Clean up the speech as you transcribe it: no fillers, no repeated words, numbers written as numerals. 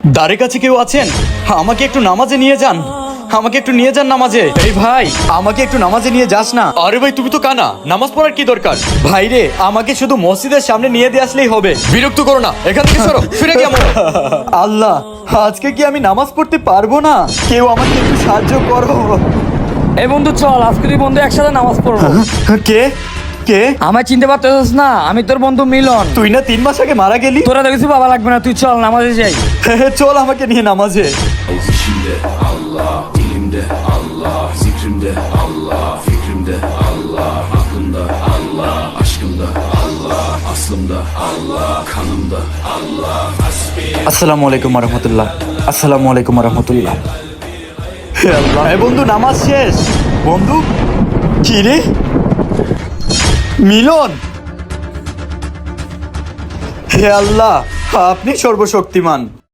দ্বারের কাছে কেউ আছেন? আমাকে একটু নামাজে নিয়ে যান, আমাকে একটু নিয়ে যান নামাজে। এই ভাই, আমাকে একটু নামাজে নিয়ে যাস না। আরে ভাই, তুমি তো কানা, নামাজ পড়ার কি দরকার? ভাই রে, আমাকে শুধু মসজিদের সামনে নিয়ে দিয়ে আসলেই হবে। বিরক্ত করো না, এখান থেকে সরো, ফিরে গিয়ে আমার। আল্লাহ, আজকে কি আমি নামাজ পড়তে পারবো না? কেউ আমাকে একটু সাহায্য করো। এই বন্ধু চল, আজকে তুই বন্ধু একসাথে নামাজ পড়বো। কে কে? আমায় চিনতে পারতেছিস না? আমি তোর বন্ধু মিলন। তুই না 3 মাস আগে মারা গেলি? তোরা দেখেছি বাবা লাগবে না, তুই চল নামাজে যাই। চল আমাকে নিয়ে নামাজে। İçimde Allah, dilimde Allah, zikrimde Allah, fikrimde Allah, aklımda Allah, aşkımda Allah, aslımda Allah, kanımda Allah. আসসালামু আলাইকুম রহমতুল্লাহ। আসসালামু আলাইকুম রহমতুল্লাহ। হে আল্লাহ, হে বন্ধু, নামাজ শেষ। বন্ধু, কি রে? মিলন। হে আল্লাহ, আপনি সর্বশক্তিমান।